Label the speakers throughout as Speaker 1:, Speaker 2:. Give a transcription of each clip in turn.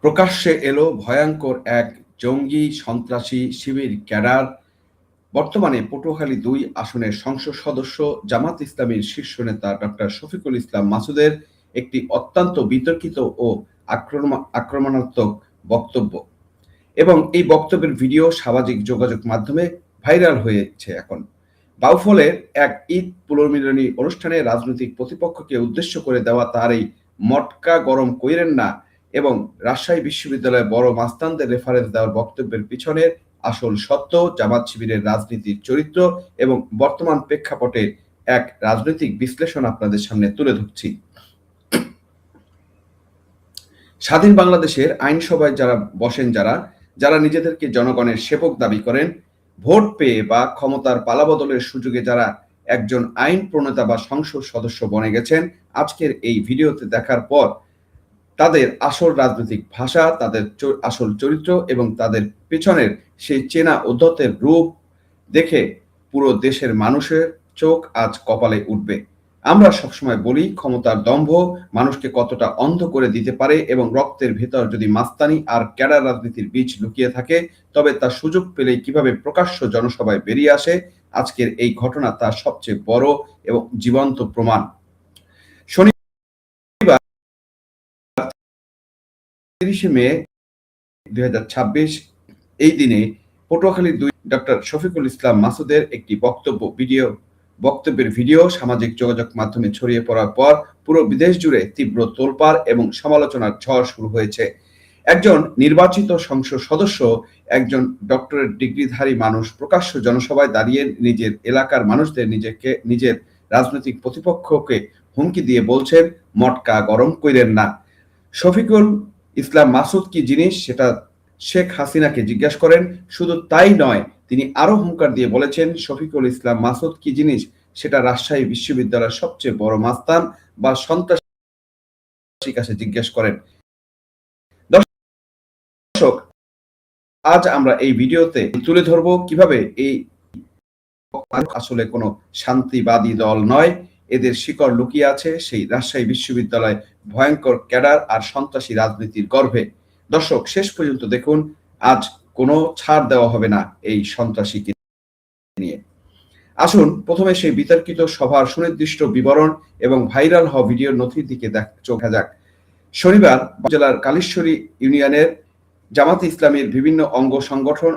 Speaker 1: প্রকাশ্যে এলো ভয়ঙ্কর এক জঙ্গি সন্ত্রাসী শিবির ক্যাডার। বর্তমানে পটুয়াখালী ২ আসনের সংসদ সদস্য জামাত ইসলামীর শীর্ষ নেতা ডক্টর শফিকুল ইসলাম মাসুদের একটি অত্যন্ত বিতর্কিত ও আক্রমণাত্মক বক্তব্য এবং এই বক্তব্যের ভিডিও সামাজিক যোগাযোগ মাধ্যমে ভাইরাল হয়েছে। এখন বাউফলের এক ঈদ পুনর্মিলনী অনুষ্ঠানে রাজনৈতিক প্রতিপক্ষকে উদ্দেশ্য করে দেওয়া তার এই মটকা গরম কইরেন না এবং রাজশাহী বিশ্ববিদ্যালয়ে বড় মাস্তানদের রেফারেন্স দেওয়ার বক্তব্যের পিছনের আসল সত্য, জামাত শিবিরের রাজনীতির চরিত্র এবং বর্তমান প্রেক্ষাপটে এক রাজনৈতিক বিশ্লেষণ আপনাদের সামনে তুলে ধরছি। স্বাধীন বাংলাদেশের আইনসভায় যারা বসেন, যারা নিজেদেরকে জনগণের সেবক দাবি করেন, ভোট পেয়ে বা ক্ষমতার পালাবদলের সুযোগে যারা একজন আইন প্রণেতা বা সংসদ সদস্য বনে গেছেন, আজকের এই ভিডিওতে দেখার পর তাদের আসল রাজনৈতিক ভাষা, তাদের আসল চরিত্র এবং তাদের পেছনের সেই চেনা উদ্ধতের রূপ দেখে পুরো দেশের মানুষের চোখ আজ কপালে উঠবে। আমরা সবসময় বলি, ক্ষমতার দম্ভ মানুষকে কতটা অন্ধ করে দিতে পারে এবং রক্তের ভেতর যদি মাস্তানি আর ক্যাডার রাজনীতির বীজ লুকিয়ে থাকে, তবে তার সুযোগ পেলেই কিভাবে প্রকাশ্য জনসভায় বেরিয়ে আসে। আজকের এই ঘটনা তার সবচেয়ে বড় এবং জীবন্ত প্রমাণ। শনিবার ৩০ মে ২০২৬ এই দিনে পটুয়াখালীর ২ ডক্টর শফিকুল ইসলাম মাসুদের একটি বক্তব্যের ভিডিও সামাজিক যোগাযোগ মাধ্যমে ছড়িয়ে পড়ার পর পুরো বিদেশ জুড়ে তীব্র তোলপাড় এবং সমালোচনার ঝড় শুরু হয়েছে। একজন নির্বাচিত সংসদ সদস্য, একজন ডক্টরেট ডিগ্রিধারী মানুষ প্রকাশ্য জনসভায় দাঁড়িয়ে নিজের এলাকার মানুষদের নিজের রাজনৈতিক প্রতিপক্ষকে হুমকি দিয়ে বলছেন, মটকা গরম কইরেন না। শফিকুল ইসলাম মাসুদ কি জিনিস সেটা শেখ হাসিনাকে জিজ্ঞাসা করেন। শুধু তাই নয়, তিনি আরো হুঙ্কার দিয়ে বলেছেন, শফিকুল ইসলাম মাসুদ কি জিনিস সেটা রাজশাহী বিশ্ববিদ্যালয়ের সবচেয়ে বড় মাস্তান বা সন্ত্রাসীর কাছে জিজ্ঞাসা করেন। দর্শক, আজ আমরা এই ভিডিওতে তুলে ধরবো কিভাবে এই আসলে কোনো শান্তিবাদী দল নয়, এদের শিকড় লুকিয়ে আছে সেই রাজশাহী বিশ্ববিদ্যালয় ভয়ঙ্কর ক্যাডার আর সন্ত্রাসী রাজনীতির গর্ভে। দর্শক, শেষ পর্যন্ত দেখুন, আজ কোনো ছাড় দেওয়া হবে না এই সন্ত্রাসীকে নিয়ে। আসুন প্রথমে সেই বিতর্কিত সভার সুনির্দিষ্ট বিবরণ এবং ভাইরাল হওয়া ভিডিওর নথির দিকে চোখা যাক। শনিবার জেলার কালীশ্বরী ইউনিয়নের জামাত ইসলামীর বিভিন্ন অঙ্গ সংগঠন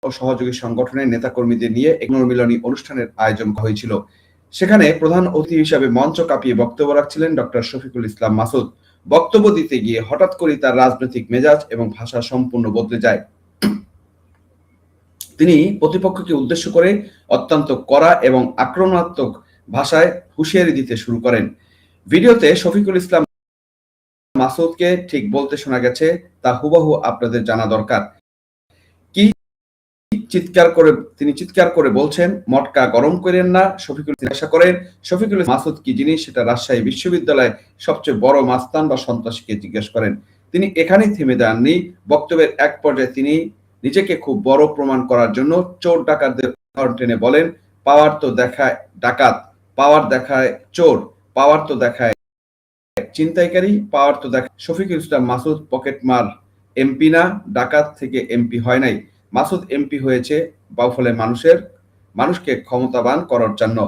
Speaker 1: ও সহযোগী সংগঠনের নেতাকর্মীদের নিয়ে এক পুনর্মিলনী অনুষ্ঠানের আয়োজন করা হয়েছিল। সেখানে প্রধান অতিথি হিসাবে মঞ্চ কাঁপিয়ে বক্তব্য রাখছিলেন ডক্টর শফিকুল ইসলাম মাসুদ। বক্তব্য দিতে গিয়ে হঠাৎ করে তার রাজনৈতিক মেজাজ এবং ভাষা সম্পূর্ণ বদলে যায়। তিনি প্রতিপক্ষকে উদ্দেশ্য করে অত্যন্ত কড়া এবং আক্রমণাত্মক ভাষায় হুঁশিয়ারি দিতে শুরু করেন। ভিডিওতে শফিকুল ইসলাম মাসুদকে ঠিক বলতে শোনা গেছে, তা হুবহু আপনাদের জানা দরকার। তিনি চিৎকার করে বলছেন, মটকা গরম করেন না। শফিকুল জিজ্ঞাসা করেন, শফিকুল মাসুদ কি জিনিস সেটা রাজশাহী বিশ্ববিদ্যালয়ে সবচেয়ে বড় মাস্তান বা সন্ত্রাসীকে জিজ্ঞাসা করেন। তিনি এখানেই থেমে যাননি। বক্তব্যের এক পর্যায়ে তিনি নিজেকে খুব বড় প্রমাণ করার জন্য চোর ডাকাতদের টেনে বলেন, পাওয়ার তো দেখায় ডাকাত, পাওয়ার দেখায় চোর, পাওয়ার তো দেখায় ছিনতাইকারী, পাওয়ার তো দেখায়। শফিকুল ইসলাম মাসুদ পকেটমার এমপি না, ডাকাত থেকে এমপি হয় নাই। মাসুদ এমপি হয়েছে বাউফলের মানুষকে ক্ষমতাবান করার জন্য।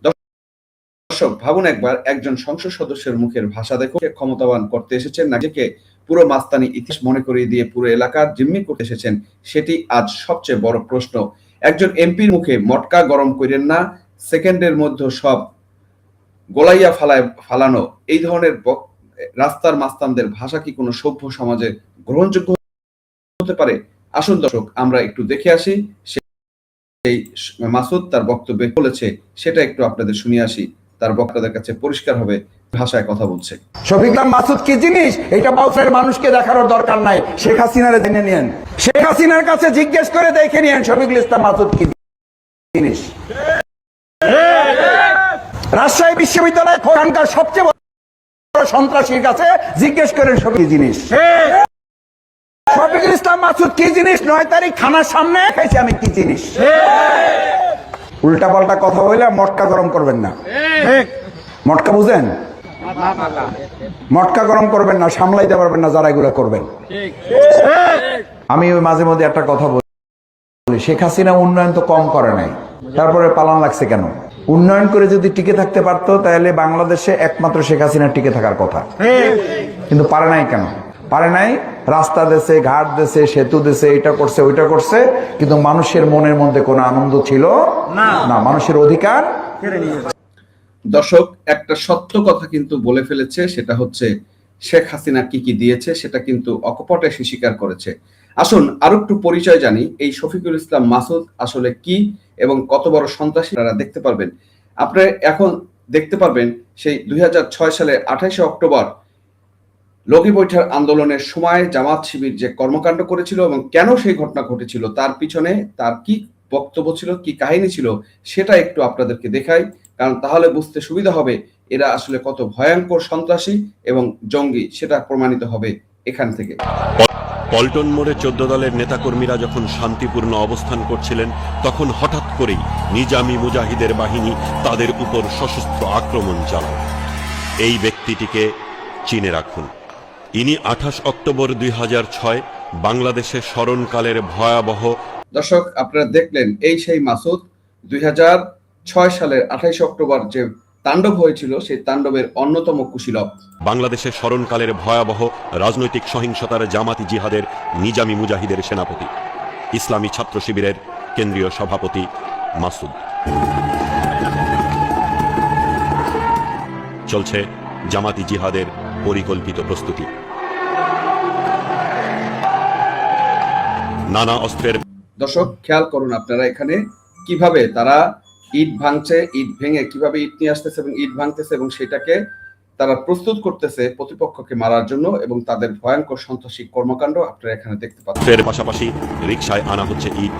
Speaker 1: দর্শক, ভাবুন একবার, একজন সংসদ সদস্যের মুখের ভাষা দেখুন। ক্ষমতাবান করতে এসেছেন নাকি পুরো মাস্তানি ইতিহাস মনে করিয়ে দিয়ে পুরো এলাকার জিম্মি করতে এসেছেন, সেটি আজ সবচেয়ে বড় প্রশ্ন। একজন এমপির মুখে মটকা গরম করেন না, সেকেন্ডের মধ্যে সব গোলাইয়া ফালানো, এই ধরনের রাস্তার মাস্তানদের ভাষা কি কোনো সভ্য সমাজে গ্রহণযোগ্য হতে পারে? আসুন দর্শক, আমরা একটু দেখে আসি সেই মাসুদ তার বক্তব্যে বলেছে, সেটা একটু আপনাদের শুনিয়ে আসি। তার বক্তাদের কাছে পরিষ্কার হবে ভাষায় কথা বলছে।
Speaker 2: শফিকুল ইসলাম মাসুদ কি জিনিস এটা বাউফলের মানুষকে দেখানোর দরকার নাই, শেখ হাসিনারে জেনে নিয়েন, শেখ হাসিনার কাছে জিজ্ঞেস করে দেখে নিয়েন শফিকুল ইসলাম মাসুদ কি জিনিস। রাজশাহী বিশ্ববিদ্যালয় ওখানকার সবচেয়ে বড় সন্ত্রাসীর কাছে জিজ্ঞেস করেন শফিকুল জিনিস। শফিকুল ইসলাম মাসুদ কি জিনিস 9 তারিখ থানার সামনে খাইছি আমি কি জিনিস। উল্টা পাল্টা কথা বলে মটকা গরম করবেন না। মটকা বুঝেন? মটকা গরম করবেন না, সামলাইতে পারবেন না যারা এগুলো করবেন। আমি ওই মাঝে মধ্যে একটা কথা বলি, শেখ হাসিনা উন্নয়ন তো কম করে নাই, তারপরে পালান লাগছে কেন? উন্নয়ন করে যদি টিকে থাকতে পারতো তাহলে বাংলাদেশে একমাত্র শেখ হাসিনা টিকে থাকার কথা, কিন্তু পারে নাই কেন? পারে নাই, রাস্তা দেশে, ঘাট দেশে, সেতু দেশে, এটা করছে ওইটা করছে, কিন্তু মানুষের মনের মধ্যে কোনো আনন্দ ছিল না, মানুষের অধিকার।
Speaker 1: দর্শক, একটা সত্য কথা কিন্তু বলে ফেলেছে, সেটা হচ্ছে শেখ হাসিনা কি কি দিয়েছে সেটা কিন্তু অকপটে সে স্বীকার করেছে। আসুন আরো একটু পরিচয় জানি, এই শফিকুল ইসলাম মাসুদ আসলে কি এবং কত বড় সন্ত্রাসী আপনারা দেখতে পারবেন। আপনারা এখন দেখতে পারবেন সেই 2006 সালের 28শে অক্টোবর লগি বৈঠার আন্দোলনের সময় জামাত শিবির যে কর্মকাণ্ড করেছিল এবং কেন সেই ঘটনা ঘটেছিল, তার পিছনে তার কি বক্তব্য ছিল, কি কাহিনী ছিল, সেটা একটু আপনাদেরকে দেখাই, কারণ তাহলে বুঝতে সুবিধা হবে এরা আসলে কত ভয়ঙ্কর সন্ত্রাসী এবং জঙ্গি, সেটা প্রমাণিত হবে এখান থেকে।
Speaker 3: পল্টন মোড়ে 14 দলের নেতাকর্মীরা যখন শান্তিপূর্ণ অবস্থান করছিলেন, তখন হঠাৎ করেই নিজামী মুজাহিদের বাহিনী তাদের উপর সশস্ত্র আক্রমণ চালায়। এই ব্যক্তিটিকে চিনে রাখুন। ইনি 28 অক্টোবর 2006 বাংলাদেশের স্মরণকালের ভয়াবহ।
Speaker 1: দর্শক, আপনারা দেখলেন এই সেই মাসুদ 2006 সালের 28 অক্টোবর যে তাণ্ডব হয়েছিল, সেই তাণ্ডবের অন্যতম কুশীলব।
Speaker 3: বাংলাদেশের স্মরণকালের ভয়াবহ রাজনৈতিক সহিংসতার জামাতি জিহাদের নিজামী মুজাহিদের সেনাপতি, ইসলামী ছাত্র শিবিরের কেন্দ্রীয় সভাপতি মাসুদ। চলছে জামাতি জিহাদের পরিকল্পিত প্রস্তুতি। নানা অস্ত্রের।
Speaker 1: দর্শক, খেয়াল করুন আপনারা এখানে কিভাবে তারা ইট ভাঙছে, ইট ভেঙে কিভাবে ইট নিয়ে আসতেছে এবং ইট ভাঙতেছে এবং সেটাকে তারা প্রস্তুত করতেছে প্রতিপক্ষকে মারার জন্য, এবং তাদের ভয়ঙ্কর সন্ত্রাসী কর্মকাণ্ড আপনারা এখানে দেখতে পাচ্ছেন।
Speaker 3: এর পাশাপাশি রিকশায় আনা হচ্ছে ইট।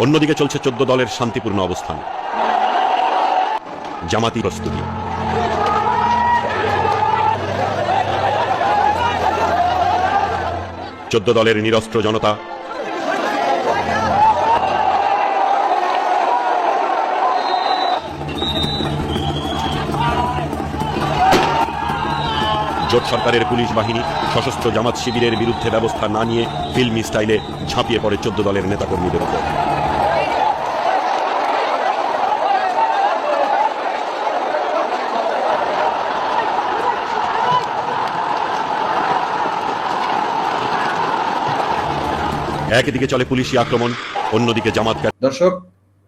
Speaker 3: অন্যদিকে চলছে 14 দলের শান্তিপূর্ণ অবস্থান, জামাতি প্রস্তুতি। চোদ্দ দলের নিরস্ত্র জনতা জোট সরকারের পুলিশ বাহিনী সশস্ত্র জামাত শিবিরের বিরুদ্ধে ব্যবস্থা না নিয়ে ফিল্মি স্টাইলে ঝাঁপিয়ে পড়ে 14 দলের নেতাকর্মীদের উপর। একদিকে চলে পুলিশি আক্রমণ, অন্যদিকে জামাত।
Speaker 1: দর্শক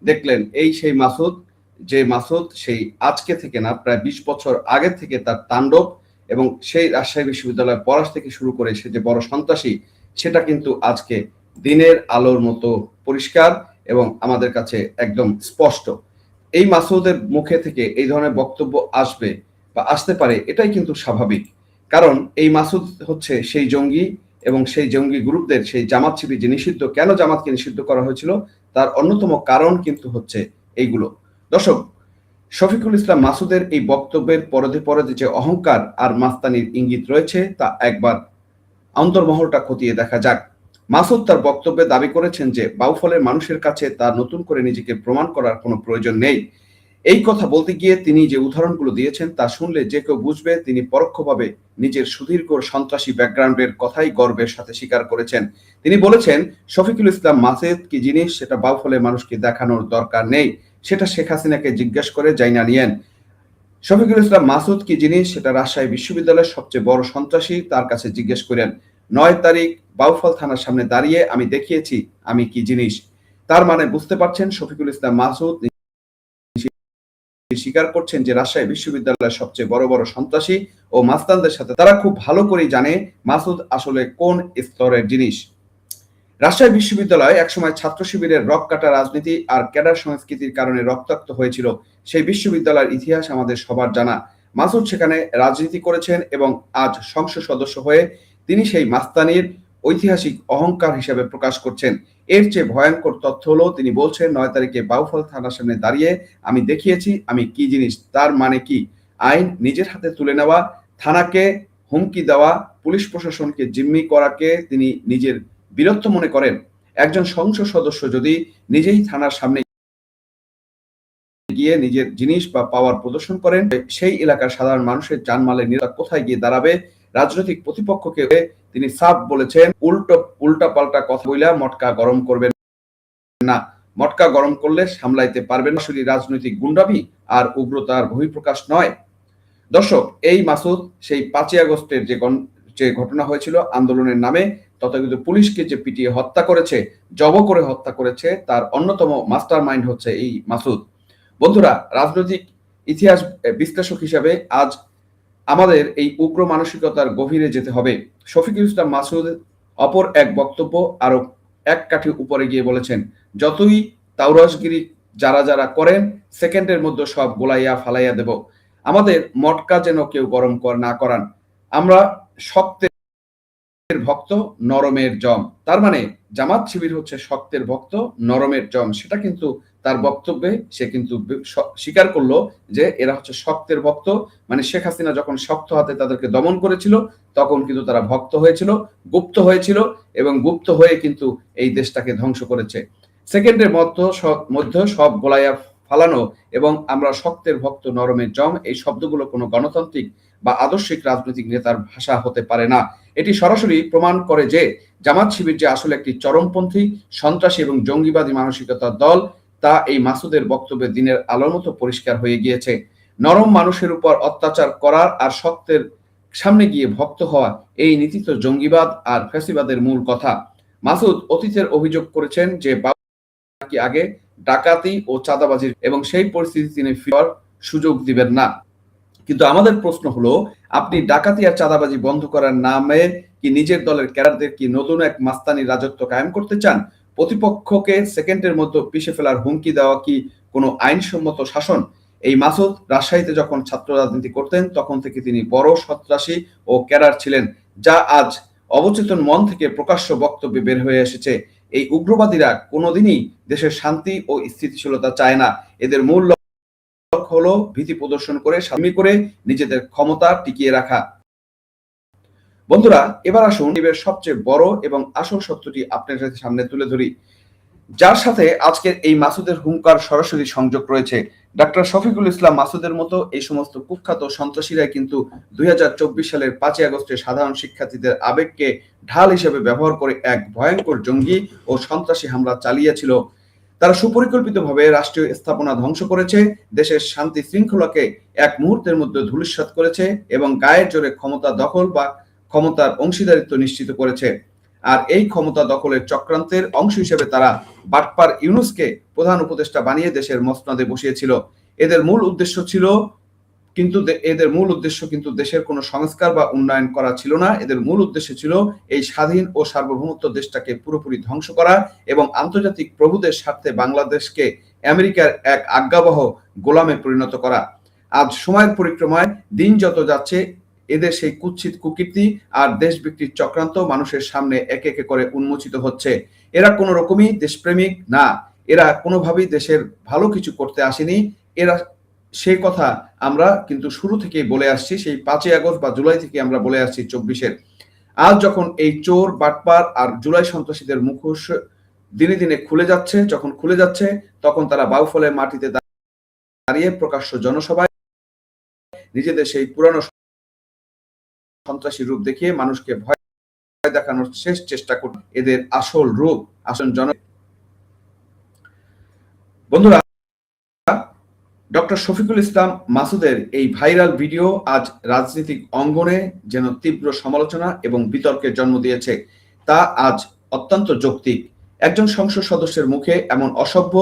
Speaker 1: দেখলেন এই সেই মাসুদ, যে মাসুদ সেই আজকে থেকে না, প্রায় 20 বছর আগে থেকে তার তাণ্ডব এবং সেই রাজশাহী বিশ্ববিদ্যালয় পড়াশ থেকে শুরু করে সে যে বড় সন্ত্রাসী, সেটা কিন্তু আজকে দিনের আলোর মতো পরিষ্কার এবং আমাদের কাছে একদম স্পষ্ট। এই মাসুদের মুখে থেকে এই ধরনের বক্তব্য আসবে বা আসতে পারে, এটাই কিন্তু স্বাভাবিক, কারণ এই মাসুদ হচ্ছে সেই জঙ্গি এবং সেই জঙ্গি গ্রুপদের সেই জামাত শিবির যে নিষিদ্ধ, কেন জামাতকে নিষিদ্ধ করা হয়েছিল তার অন্যতম কারণ কিন্তু হচ্ছে এইগুলো। দর্শক, শফিকুল ইসলাম মাসুদের এই বক্তব্যের পরদে পরদে যে অহংকার আর মাস্তানির ইঙ্গিত রয়েছে তা একবার অন্তর্মহলটা খতিয়ে দেখা যাক। মাসুদ তার বক্তব্যে দাবি করেছেন যে বাউফলের মানুষের কাছে তার নতুন করে নিজেকে প্রমাণ করার কোনো প্রয়োজন নেই। এই কথা বলতে গিয়ে তিনি যে উদাহরণগুলো দিয়েছেন তা শুনলে যে কেউ বুঝবে তিনি পরোক্ষভাবে নিজের সুদীর্ঘ সন্ত্রাসী ব্যাকগ্রাউন্ডের কথাই গর্বের সাথে স্বীকার করেছেন। তিনি বলেছেন, শফিকুল ইসলাম মাসুদ কি জিনিস সেটা বাউফলের মানুষকে দেখানোর দরকার নেই, সেটা শেখ হাসিনাকে জিজ্ঞেস করে জাইনা নিয়েন। শফিকুল ইসলাম মাসুদ কি জিনিস সেটা রাজশাহী বিশ্ববিদ্যালয়ের সবচেয়ে বড় সন্ত্রাসী, তার কাছে জিজ্ঞেস করেন। 9 তারিখ বাউফল থানার সামনে দাঁড়িয়ে আমি দেখিয়েছি আমি কি জিনিস। তার মানে বুঝতে পারছেন শফিকুল ইসলাম মাসুদ স্বীকার করছেন যে রাজশাহী বিশ্ববিদ্যালয়ের সবচেয়ে বড় বড় সন্ত্রাসী ও মাস্তানদের সাথে তারা খুব ভালো করেই জানে মাসুদ আসলে কোন স্তরের জিনিস। রাজশাহী বিশ্ববিদ্যালয় একসময় ছাত্র শিবিরের রক কাটা রাজনীতি আর ক্যাডার সংস্কৃতির কারণে রক্তাক্ত হয়েছিল। সেই বিশ্ববিদ্যালয়ের ইতিহাস আমাদের সবার জানা। মাসুদ সেখানে রাজনীতি করেছেন এবং আজ সংসদ সদস্য হয়ে তিনি সেই মাস্তানির ঐতিহাসিক অহংকার হিসেবে প্রকাশ করছেন। এর চেয়ে ভয়ঙ্কর তথ্য হলো তিনি বলছেন 9 তারিখে বাউফল থানার সামনে দাঁড়িয়ে আমি দেখিয়েছি আমি কি জিনিস। তার মানে কি? আইন নিজের হাতে তুলে নেওয়া, থানাকে হুমকি দেওয়া, পুলিশ প্রশাসনকে জিম্মি করাকে তিনি নিজের বীরত্ব মনে করেন। একজন সংসদ সদস্য যদি নিজেই থানার সামনে গিয়ে নিজের জিনিস বা পাওয়ার প্রদর্শন করেন, সেই এলাকার সাধারণ মানুষের জানমালের নিরাপত্তা কোথায় গিয়ে দাঁড়াবে? রাজনৈতিক প্রতিপক্ষকে তিনি সাফ বলেছেন, উল্টা পাল্টা কথা বইলা মটকা গরম করবেন না। মটকা গরম করলে সামলাইতে পারবেন না। শুধু রাজনৈতিক গুন্ডামি আর উগ্রতার বহিঃপ্রকাশ নয়। দর্শক, এই মাসুদ সেই 5ই আগস্টের যে ঘটনা হয়েছিল আন্দোলনের নামে, তথাকথিত পুলিশকে যে পিটিয়ে হত্যা করেছে, জব করে হত্যা করেছে, তার অন্যতম মাস্টার মাইন্ড হচ্ছে এই মাসুদ। বন্ধুরা, রাজনৈতিক ইতিহাস বিশ্লেষক হিসাবে আজ আমাদের এই উগ্র মানসিকতার গভীরে যেতে হবে। শফিকুল ইসলাম মাসুদ অপর এক বক্তব্য আরো এক কাঠি উপরে গিয়ে বলেছেন, যতই তাওরাসগিরি যারা করেন, সেকেন্ডের মধ্যে সব গোলাইয়া ফালাইয়া দেব। আমাদের মটকা যেন কেউ গরম না করান। আমরা শক্তের ভক্ত, নরমের জম। তার মানে জামাত শিবির হচ্ছে শক্তের ভক্ত, নরমের জম। সেটা কিন্তু তার বক্তব্যে সে কিন্তু স্বীকার করলো যে এরা হচ্ছে শক্তের ভক্ত। মানে শেখ হাসিনা যখন শক্ত হাতে তাদেরকে দমন করেছিল, তখন কিন্তু তারা ভক্ত হয়েছিল, গুপ্ত হয়েছিল, এবং গুপ্ত হয়ে কিন্তু এই দেশটাকে ধ্বংস করেছে। সেকেন্ডের মধ্যে সব গোলাইয়া ফালানো এবং আমরা শক্তের ভক্ত, নরমের জম, এই শব্দগুলো কোনো গণতান্ত্রিক বা আদর্শিক রাজনৈতিক নেতার ভাষা হতে পারে না। এটি সরাসরি প্রমাণ করে যে জামাত শিবির যে আসলে একটি চরমপন্থী, সন্ত্রাসী এবং জঙ্গিবাদী মানসিকতার দল, তা এই মাসুদের বক্তব্যে দিনের আলোর মতো পরিষ্কার হয়ে গিয়েছে। নরম মানুষের উপর অত্যাচার করার আর শক্তের সামনে গিয়ে ভক্ত হওয়া, এই নীতি তো জঙ্গিবাদ আর ফ্যাসিবাদের মূল কথা। মাসুদ অতীতের অভিযোগ করেছেন যে আগে ডাকাতি ও চাঁদাবাজির, এবং সেই পরিস্থিতি তিনি ফেরার সুযোগ দিবেন না। কিন্তু আমাদের প্রশ্ন হলো, আপনি ডাকাতি আর চাঁদাবাজি বন্ধ করার নামে কি নিজের দলের ক্যাডারদের কি নতুন এক মাস্তানি রাজত্ব কায়েম করতে চান? প্রতিপক্ষকে সেকেন্ডের মধ্যে পিষে ফেলার হুমকি দেওয়া কি কোনো আইনসম্মত শাসন? এই মাসুদ রাজশাহীতে যখন ছাত্র রাজনীতি করতেন, তখন থেকে তিনি বড় সন্ত্রাসী ও ক্যাডার ছিলেন, যা আজ অবচেতন মন থেকে প্রকাশ্য বক্তব্যে বের হয়ে এসেছে। এই উগ্রবাদীরা কোনোদিনই দেশের শান্তি ও স্থিতিশীলতা চায় না। এদের মূল লক্ষ্য হলো ভীতি প্রদর্শন করে, স্বামী করে নিজেদের ক্ষমতা টিকিয়ে রাখা। বন্ধুরা, এবার আসুন এর সবচেয়ে বড় এবং আসল সত্যটি আপনাদের সামনে তুলে ধরি, যার সাথে আজকের এই মাসুদের হুঙ্কার সরাসরি সংযোগ রয়েছে। ডক্টর শফিকুল ইসলাম মাসুদের মতো এই সমস্ত কুখ্যাত সন্ত্রাসীরাই কিন্তু 2024 সালের 5ই আগস্টে সাধারণ শিক্ষার্থীদের আবেগকে ঢাল হিসেবে ব্যবহার করে এক ভয়ঙ্কর জঙ্গি ও সন্ত্রাসী হামলা চালিয়েছিল। তারা সুপরিকল্পিতভাবে রাষ্ট্রীয় স্থাপনা ধ্বংস করেছে, দেশের শান্তি শৃঙ্খলাকে এক মুহূর্তের মধ্যে ধূলিসাৎ করেছে এবং গায়ের জোরে ক্ষমতা দখল বা ক্ষমতার অংশীদারিত্ব নিশ্চিত করেছে। আর এই ক্ষমতা দখলের চক্রান্তের অংশ হিসেবে তারা বাটপার ইউনূসকে প্রধান উপদেষ্টা বানিয়ে দেশের মসনদে বসিয়েছিল। এদের মূল উদ্দেশ্য কিন্তু দেশের কোনো সংস্কার বা উন্নয়ন করা ছিল না। এদের মূল উদ্দেশ্য ছিল এই স্বাধীন ও সার্বভৌমত্ব দেশটাকে পুরোপুরি ধ্বংস করা এবং আন্তর্জাতিক প্রভুদের স্বার্থে বাংলাদেশকে আমেরিকার এক আজ্ঞাবহ গোলামে পরিণত করা। আজ সময়ের পরিক্রমায় দিন যত যাচ্ছে, এদের সেই কুৎসিত কুকীর্তি আর দেশ বিক্রির চক্রান্ত মানুষের সামনে একে একে করে উন্মোচিত হচ্ছে। এরা কোনো রকমই দেশপ্রেমিক না, এরা কোনোভাবেই দেশের ভালো কিছু করতে আসেনি। এরা সেই কথা আমরা কিন্তু শুরু থেকেই বলে আসছি, সেই 5ই আগস্ট বা জুলাই থেকে আমরা বলে আসছি 24-এর। আজ যখন এই চোর, বাটপার আর জুলাই সন্ত্রাসীদের মুখোশ দিনে দিনে যখন খুলে যাচ্ছে, তখন তারা বাউফলের মাটিতে দাঁড়িয়ে প্রকাশ্য জনসভায় নিজেদের সেই পুরানো সন্ত্রাসী রূপ দেখিয়ে মানুষকে ভয় দেখানোর শেষ চেষ্টা করছে। এদের আসল রূপ আসল বন্ধুরা, ডক্টর শফিকুল ইসলাম মাসুদের এই ভাইরাল ভিডিও আজ রাজনৈতিক অঙ্গনে যেন তীব্র সমালোচনা এবং বিতর্কের জন্ম দিয়েছে। তা আজ অত্যন্ত যৌক্তিক। একজন সংসদ সদস্যের মুখে এমন অসভ্য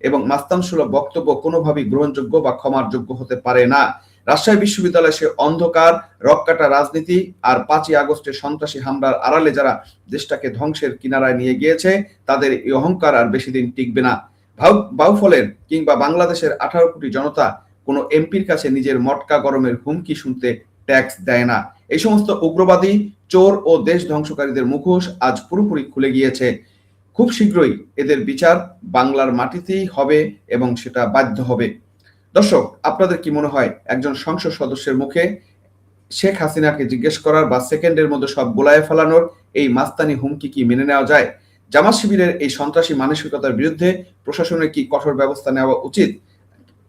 Speaker 1: এবং মাস্তানসুলভ বক্তব্য কোনোভাবেই গ্রহণযোগ্য বা ক্ষমার যোগ্য হতে পারে না। রাজশাহী বিশ্ববিদ্যালয়ে সে অন্ধকার, রক্কাটা রাজনীতি আর 5ই আগস্টের সন্ত্রাসী হামলার আড়ালে যারা দেশটাকে ধ্বংসের কিনারায় নিয়ে গিয়েছে, তাদের এই অহংকার আর বেশি দিন টিকবে না। বাউফলের কিংবা বাংলাদেশের 18 কোটি জনতা কোনো এমপির কাছে নিজের মটকা গরমের হুমকি শুনতে ট্যাক্স দেয় না। এই সমস্ত উগ্রবাদী, চোর ও দেশ ধ্বংসকারীদের মুখোশ আজ পুরোপুরি খুলে গিয়েছে। খুব শীঘ্রই এদের বিচার বাংলার মাটিতেই হবে এবং সেটা বাধ্য হবে। দর্শক, আপনাদের কি মনে হয় একজন সংসদ সদস্যের মুখে শেখ হাসিনাকে জিজ্ঞেস করার বা সেকেন্ডের মধ্যে সব গোলায় ফেলানোর এই মাস্তানি হুমকি কি মেনে নেওয়া যায়? জামাত শিবিরের এই সন্ত্রাসী মানসিকতার বিরুদ্ধে প্রশাসনের কি কঠোর ব্যবস্থা নেওয়া উচিত,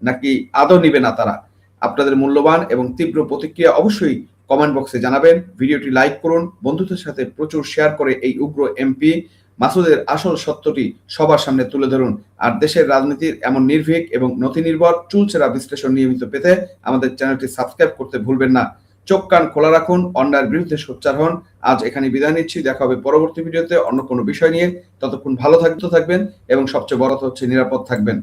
Speaker 1: নাকি আদৌ নিবে না তারা? আপনাদের মূল্যবান এবং তীব্র প্রতিক্রিয়া অবশ্যই কমেন্ট বক্সে জানাবেন। ভিডিওটি লাইক করুন, বন্ধুদের সাথে প্রচুর শেয়ার করে এই উগ্র এমপি মাসুদের আসল সত্যটি সবার সামনে তুলে ধরুন। আর দেশের রাজনীতির এমন নির্ভীক এবং নথিনির্ভর চুলচেরা বিশ্লেষণ নিয়মিত পেতে আমাদের চ্যানেলটি সাবস্ক্রাইব করতে ভুলবেন না। চোখ কান খোলা রাখুন, অন্যায়ের বিরুদ্ধে সোচ্চার হন। আজ এখানে বিদায় নিচ্ছি, দেখা হবে পরবর্তী ভিডিওতে অন্য কোনো বিষয় নিয়ে। ততক্ষণ ভালো থাকবেন এবং সবচেয়ে বড় কথা হচ্ছে নিরাপদ থাকবেন।